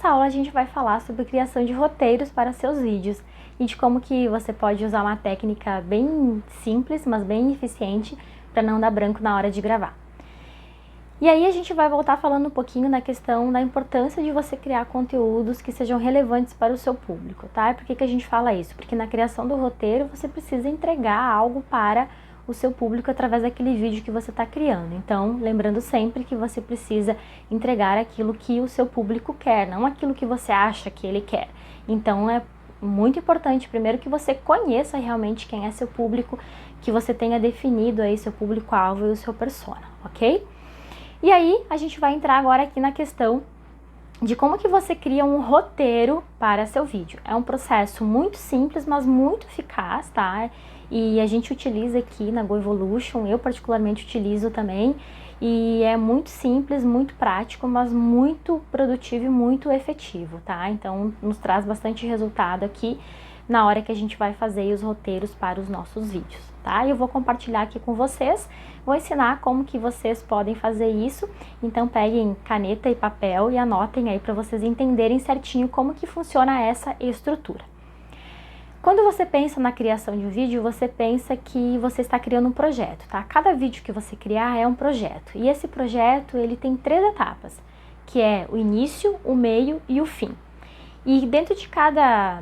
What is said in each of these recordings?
nessa aula a gente vai falar sobre criação de roteiros para seus vídeos e de como que você pode usar uma técnica bem simples, mas bem eficiente para não dar branco na hora de gravar. E aí a gente vai voltar falando um pouquinho na questão da importância de você criar conteúdos que sejam relevantes para o seu público, tá? E por que a gente fala isso? Porque na criação do roteiro você precisa entregar algo para o seu público através daquele vídeo que você está criando. Então, lembrando sempre que você precisa entregar aquilo que o seu público quer, não aquilo que você acha que ele quer. Então, é muito importante, primeiro, que você conheça realmente quem é seu público, que você tenha definido aí seu público-alvo e o seu persona, ok? E aí, a gente vai entrar agora aqui na questão de como que você cria um roteiro para seu vídeo. É um processo muito simples, mas muito eficaz, tá? E a gente utiliza aqui na GoEvolution, eu particularmente utilizo também, e é muito simples, muito prático, mas muito produtivo e muito efetivo, tá? Então, nos traz bastante resultado aqui na hora que a gente vai fazer os roteiros para os nossos vídeos, tá? Eu vou compartilhar aqui com vocês, vou ensinar como que vocês podem fazer isso, então peguem caneta e papel e anotem aí para vocês entenderem certinho como que funciona essa estrutura. Quando você pensa na criação de um vídeo, você pensa que você está criando um projeto, tá? Cada vídeo que você criar é um projeto, e esse projeto ele tem 3 etapas, que é o início, o meio e o fim. E dentro de cada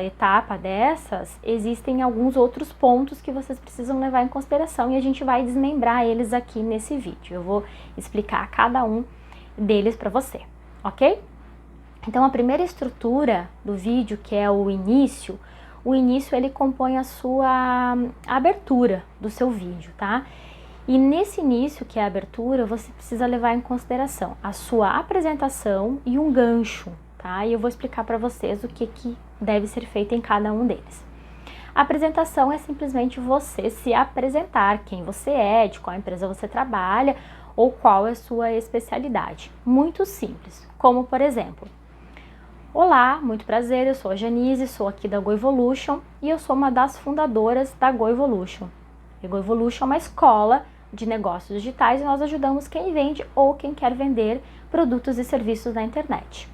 etapa dessas, existem alguns outros pontos que vocês precisam levar em consideração e a gente vai desmembrar eles aqui nesse vídeo. Eu vou explicar cada um deles para você, ok? Então, a primeira estrutura do vídeo, que é o início ele compõe a sua abertura do seu vídeo, tá? E nesse início, que é a abertura, você precisa levar em consideração a sua apresentação e um gancho, tá? E eu vou explicar para vocês o que deve ser feito em cada um deles. A apresentação é simplesmente você se apresentar, quem você é, de qual empresa você trabalha ou qual é a sua especialidade. Muito simples, como por exemplo: olá, muito prazer, eu sou a Janise, sou aqui da GoEvolution e eu sou uma das fundadoras da GoEvolution. A GoEvolution é uma escola de negócios digitais e nós ajudamos quem vende ou quem quer vender produtos e serviços na internet.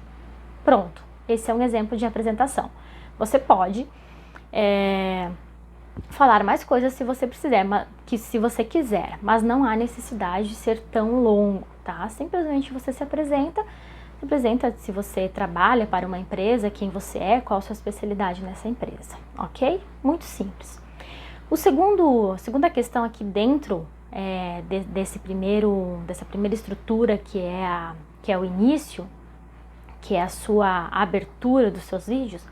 Pronto, esse é um exemplo de apresentação. Você pode falar mais coisas se você quiser, mas não há necessidade de ser tão longo, tá? Simplesmente você se apresenta se você trabalha para uma empresa, quem você é, qual a sua especialidade nessa empresa, ok? Muito simples. A segunda questão aqui dentro dessa primeira estrutura que é o início, que é a sua abertura dos seus vídeos,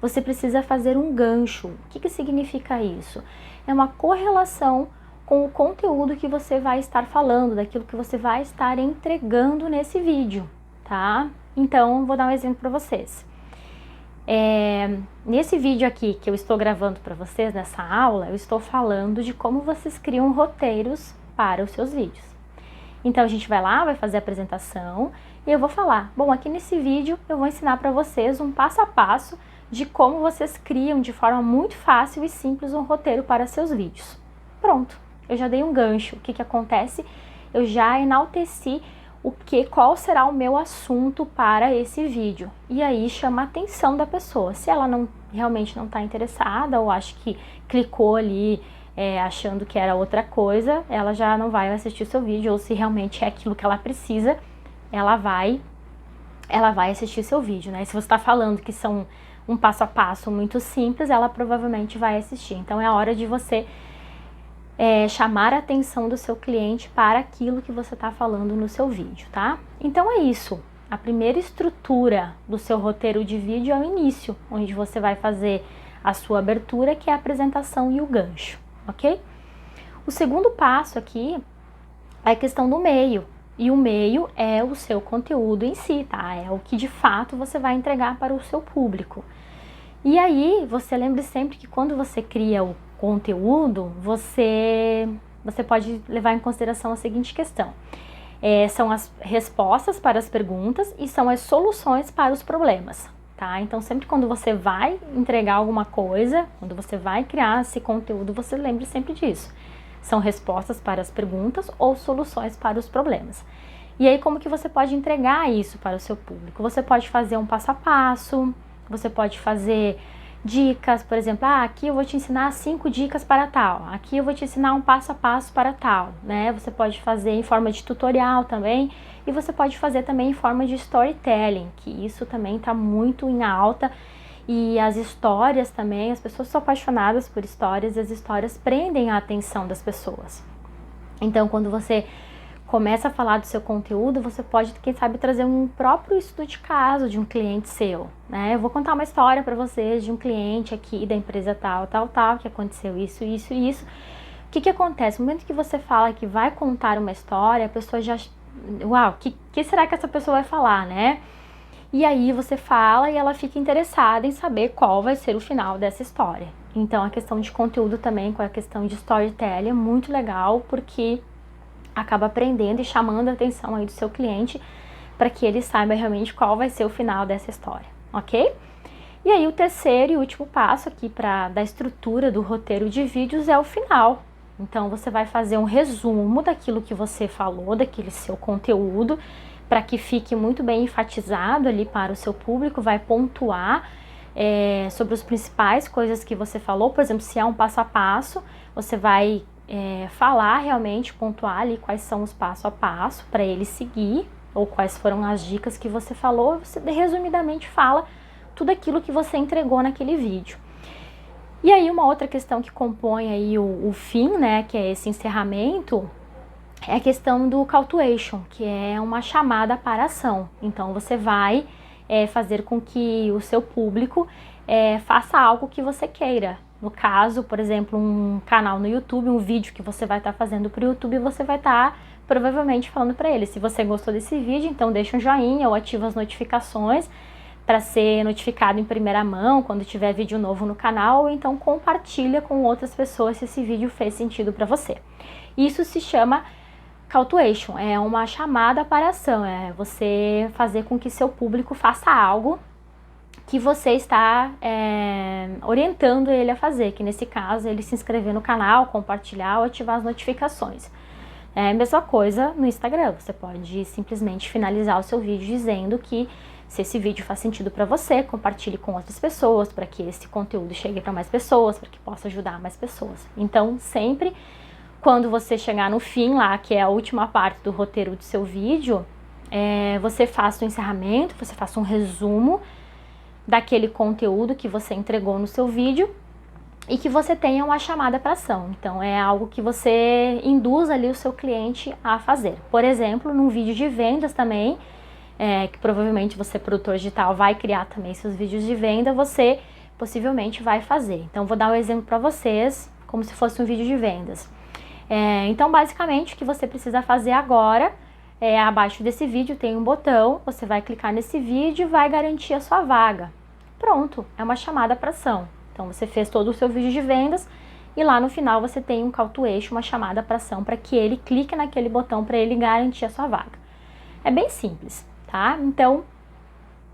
você precisa fazer um gancho. O que significa isso? É uma correlação com o conteúdo que você vai estar falando, daquilo que você vai estar entregando nesse vídeo, tá? Então, vou dar um exemplo para vocês. Nesse vídeo aqui que eu estou gravando para vocês, nessa aula, eu estou falando de como vocês criam roteiros para os seus vídeos. Então, a gente vai lá, vai fazer a apresentação e eu vou falar, bom, aqui nesse vídeo eu vou ensinar para vocês um passo a passo de como vocês criam de forma muito fácil e simples um roteiro para seus vídeos. Pronto, eu já dei um gancho. O que acontece? Eu já enalteci qual será o meu assunto para esse vídeo. E aí chama a atenção da pessoa. Se ela realmente não está interessada ou acha que clicou ali achando que era outra coisa, ela já não vai assistir o seu vídeo, ou se realmente é aquilo que ela precisa, ela vai assistir seu vídeo, né? Se você está falando que são um passo a passo muito simples, ela provavelmente vai assistir. Então é a hora de você chamar a atenção do seu cliente para aquilo que você está falando no seu vídeo, tá? Então é isso. A primeira estrutura do seu roteiro de vídeo é o início, onde você vai fazer a sua abertura, que é a apresentação e o gancho, ok? O segundo passo aqui é a questão do meio. E o meio é o seu conteúdo em si, tá? É o que de fato você vai entregar para o seu público. E aí, você lembre sempre que quando você cria o conteúdo, você pode levar em consideração a seguinte questão. São as respostas para as perguntas e são as soluções para os problemas, tá? Então, sempre quando você vai entregar alguma coisa, quando você vai criar esse conteúdo, você lembre sempre disso. São respostas para as perguntas ou soluções para os problemas. E aí como que você pode entregar isso para o seu público? Você pode fazer um passo a passo, você pode fazer dicas, por exemplo, aqui eu vou te ensinar 5 dicas para tal, aqui eu vou te ensinar um passo a passo para tal, né? Você pode fazer em forma de tutorial também, e você pode fazer também em forma de storytelling, que isso também está muito em alta, e as histórias também, as pessoas são apaixonadas por histórias, e as histórias prendem a atenção das pessoas. Então, quando você começa a falar do seu conteúdo, você pode, quem sabe, trazer um próprio estudo de caso de um cliente seu, né? Eu vou contar uma história para vocês de um cliente aqui da empresa tal, que aconteceu isso, isso e isso. O que acontece? No momento que você fala que vai contar uma história, a pessoa já... Uau, que será que essa pessoa vai falar, né? E aí você fala e ela fica interessada em saber qual vai ser o final dessa história. Então, a questão de conteúdo também, com a questão de storytelling, é muito legal, porque acaba aprendendo e chamando a atenção aí do seu cliente para que ele saiba realmente qual vai ser o final dessa história, ok? E aí o terceiro e último passo aqui da estrutura do roteiro de vídeos é o final. Então você vai fazer um resumo daquilo que você falou, daquele seu conteúdo, para que fique muito bem enfatizado ali para o seu público, vai pontuar sobre as principais coisas que você falou. Por exemplo, se é um passo a passo, você vai falar realmente, pontuar ali quais são os passo a passo para ele seguir, ou quais foram as dicas que você falou. Você resumidamente fala tudo aquilo que você entregou naquele vídeo. E aí uma outra questão que compõe aí o fim, né, que é esse encerramento, é a questão do call to action, que é uma chamada para ação. Então você vai fazer com que o seu público faça algo que você queira. No caso, por exemplo, um canal no YouTube, um vídeo que você vai estar fazendo para o YouTube, você vai estar provavelmente falando para ele: se você gostou desse vídeo, então deixa um joinha ou ativa as notificações para ser notificado em primeira mão quando tiver vídeo novo no canal, ou então compartilha com outras pessoas se esse vídeo fez sentido para você. Isso se chama call to action, é uma chamada para ação, é você fazer com que seu público faça algo que você está orientando ele a fazer, que nesse caso ele se inscrever no canal, compartilhar ou ativar as notificações. É a mesma coisa no Instagram, você pode simplesmente finalizar o seu vídeo dizendo que se esse vídeo faz sentido para você, compartilhe com outras pessoas, para que esse conteúdo chegue para mais pessoas, para que possa ajudar mais pessoas. Então, sempre quando você chegar no fim lá, que é a última parte do roteiro do seu vídeo, você faça o encerramento, você faça um resumo daquele conteúdo que você entregou no seu vídeo e que você tenha uma chamada para ação. Então, é algo que você induz ali o seu cliente a fazer. Por exemplo, num vídeo de vendas também, que provavelmente você, produtor digital, vai criar também seus vídeos de venda, você possivelmente vai fazer. Então, vou dar um exemplo para vocês, como se fosse um vídeo de vendas. Então, basicamente, o que você precisa fazer agora abaixo desse vídeo tem um botão, você vai clicar nesse vídeo e vai garantir a sua vaga. Pronto, é uma chamada para ação. Então, você fez todo o seu vídeo de vendas e lá no final você tem um call to action, uma chamada para ação, para que ele clique naquele botão para ele garantir a sua vaga. É bem simples, tá? Então,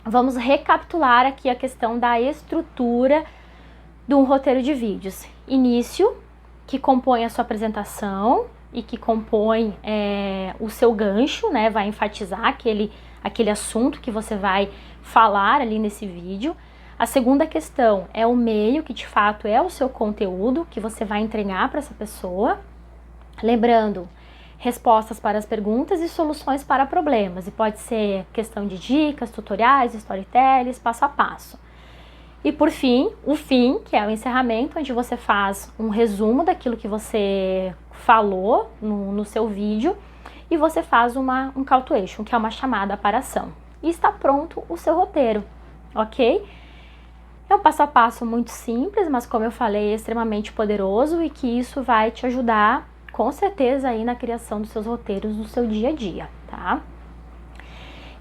vamos recapitular aqui a questão da estrutura de um roteiro de vídeos. Início, que compõe a sua apresentação e que compõe o seu gancho, né? Vai enfatizar aquele assunto que você vai falar ali nesse vídeo. A segunda questão é o meio, que de fato é o seu conteúdo que você vai entregar para essa pessoa. Lembrando, respostas para as perguntas e soluções para problemas. E pode ser questão de dicas, tutoriais, storytellings, passo a passo. E por fim, o fim, que é o encerramento, onde você faz um resumo daquilo que você falou no seu vídeo e você faz um call to action, que é uma chamada para ação. E está pronto o seu roteiro, ok? É um passo a passo muito simples, mas como eu falei, é extremamente poderoso e que isso vai te ajudar com certeza aí na criação dos seus roteiros no seu dia a dia, tá?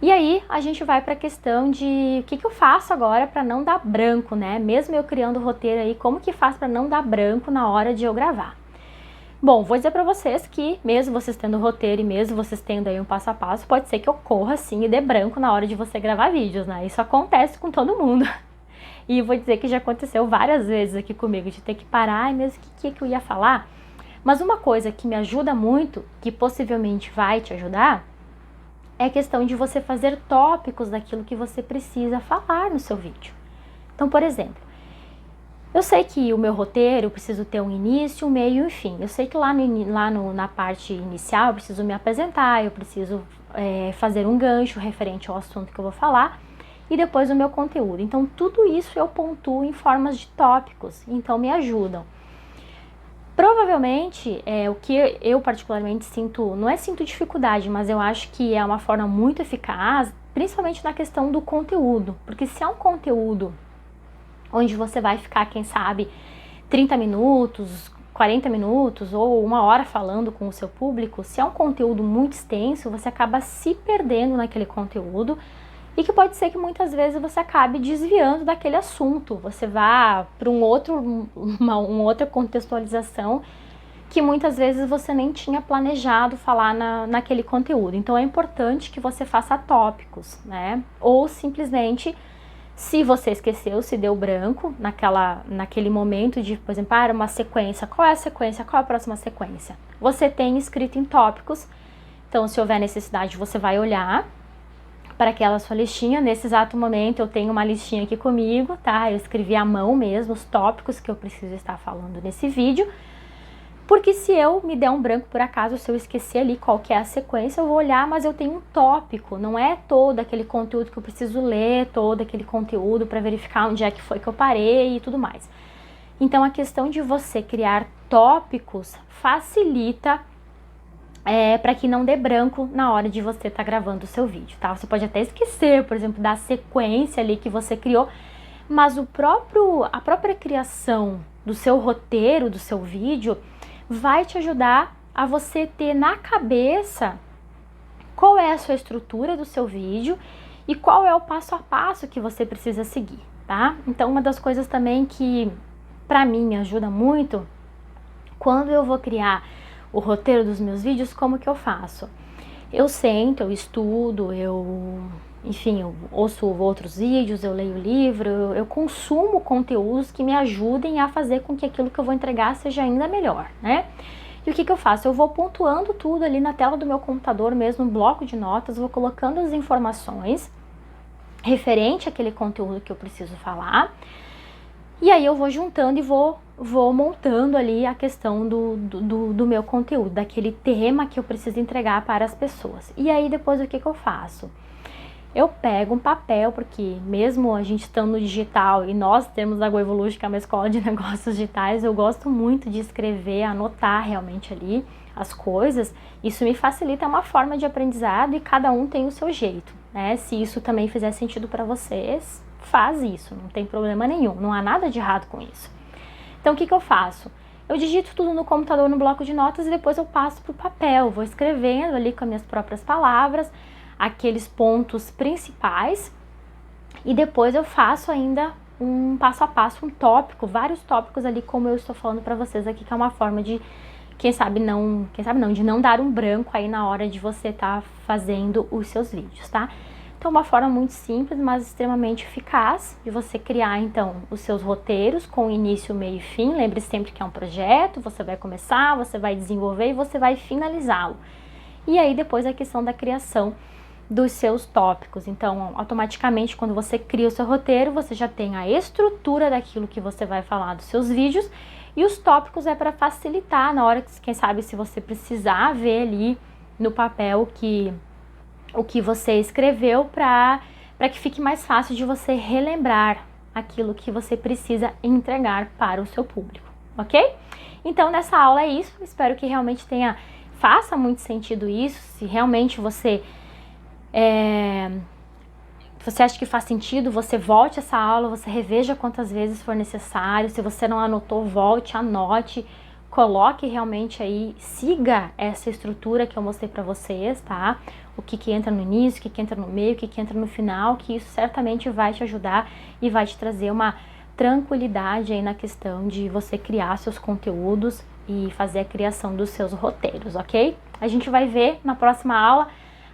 E aí a gente vai para a questão de o que eu faço agora para não dar branco, né? Mesmo eu criando o roteiro aí, como que faz para não dar branco na hora de eu gravar? Bom, vou dizer para vocês que mesmo vocês tendo o roteiro e mesmo vocês tendo aí um passo a passo, pode ser que ocorra sim e dê branco na hora de você gravar vídeos, né? Isso acontece com todo mundo. E vou dizer que já aconteceu várias vezes aqui comigo, de ter que parar, e mesmo o que eu ia falar. Mas uma coisa que me ajuda muito, que possivelmente vai te ajudar, é questão de você fazer tópicos daquilo que você precisa falar no seu vídeo. Então, por exemplo, eu sei que o meu roteiro, eu preciso ter um início, um meio e um fim. Eu sei que na parte inicial eu preciso me apresentar, eu preciso fazer um gancho referente ao assunto que eu vou falar e depois o meu conteúdo. Então, tudo isso eu pontuo em formas de tópicos, então me ajudam. Provavelmente, o que eu particularmente sinto, não é sinto dificuldade, mas eu acho que é uma forma muito eficaz, principalmente na questão do conteúdo, porque se é um conteúdo onde você vai ficar, quem sabe, 30 minutos, 40 minutos ou 1 hora falando com o seu público, se é um conteúdo muito extenso, você acaba se perdendo naquele conteúdo e que pode ser que muitas vezes você acabe desviando daquele assunto, você vá para uma outra contextualização que muitas vezes você nem tinha planejado falar naquele conteúdo. Então é importante que você faça tópicos, né? Ou simplesmente, se você esqueceu, se deu branco naquele momento de, por exemplo, uma sequência, qual é a sequência, qual é a próxima sequência? Você tem escrito em tópicos, então se houver necessidade você vai olhar para aquela sua listinha. Nesse exato momento eu tenho uma listinha aqui comigo, tá? Eu escrevi à mão mesmo os tópicos que eu preciso estar falando nesse vídeo, porque se eu me der um branco por acaso, se eu esquecer ali qual que é a sequência, eu vou olhar, mas eu tenho um tópico, não é todo aquele conteúdo que eu preciso ler, todo aquele conteúdo para verificar onde é que foi que eu parei e tudo mais. Então a questão de você criar tópicos facilita para que não dê branco na hora de você estar gravando o seu vídeo, tá? Você pode até esquecer, por exemplo, da sequência ali que você criou, mas a própria criação do seu roteiro, do seu vídeo, vai te ajudar a você ter na cabeça qual é a sua estrutura do seu vídeo e qual é o passo a passo que você precisa seguir, tá? Então, uma das coisas também que pra mim me ajuda muito, quando eu vou criar o roteiro dos meus vídeos, como que eu faço? Eu sento, eu estudo, enfim, eu ouço outros vídeos, eu leio livro, eu consumo conteúdos que me ajudem a fazer com que aquilo que eu vou entregar seja ainda melhor, né? E o que eu faço? Eu vou pontuando tudo ali na tela do meu computador mesmo, um bloco de notas, vou colocando as informações referente àquele conteúdo que eu preciso falar, e aí eu vou juntando e vou montando ali a questão do meu conteúdo, daquele tema que eu preciso entregar para as pessoas. E aí depois o que eu faço? Eu pego um papel, porque mesmo a gente estando no digital e nós temos a Go Evolution, que é uma escola de negócios digitais, eu gosto muito de escrever, anotar realmente ali as coisas. Isso me facilita, é uma forma de aprendizado e cada um tem o seu jeito, né? Se isso também fizer sentido para vocês, faz isso, não tem problema nenhum, não há nada de errado com isso. Então o que eu faço? Eu digito tudo no computador, no bloco de notas, e depois eu passo para o papel, vou escrevendo ali com as minhas próprias palavras, aqueles pontos principais, e depois eu faço ainda um passo a passo, um tópico, vários tópicos ali, como eu estou falando para vocês aqui, que é uma forma de, quem sabe não, de não dar um branco aí na hora de você estar fazendo os seus vídeos, tá? Então, uma forma muito simples, mas extremamente eficaz de você criar, então, os seus roteiros com início, meio e fim. Lembre sempre que é um projeto, você vai começar, você vai desenvolver e você vai finalizá-lo. E aí, depois, a questão da criação dos seus tópicos. Então, automaticamente, quando você cria o seu roteiro, você já tem a estrutura daquilo que você vai falar dos seus vídeos, e os tópicos é para facilitar na hora que, quem sabe, se você precisar ver ali no papel o que você escreveu, para que fique mais fácil de você relembrar aquilo que você precisa entregar para o seu público, ok? Então, nessa aula é isso. Espero que realmente faça muito sentido isso. Se realmente você acha que faz sentido, você volte essa aula, você reveja quantas vezes for necessário. Se você não anotou, volte, anote, coloque realmente aí, siga essa estrutura que eu mostrei para vocês, tá? O que entra no início, o que entra no meio, o que entra no final, que isso certamente vai te ajudar e vai te trazer uma tranquilidade aí na questão de você criar seus conteúdos e fazer a criação dos seus roteiros, ok? A gente vai ver na próxima aula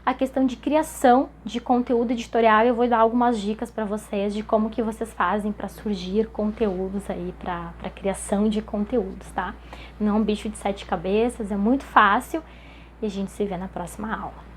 a questão de criação de conteúdo editorial. Eu vou dar algumas dicas para vocês de como que vocês fazem para surgir conteúdos aí, para criação de conteúdos, tá? Não é um bicho de 7 cabeças, é muito fácil, e a gente se vê na próxima aula.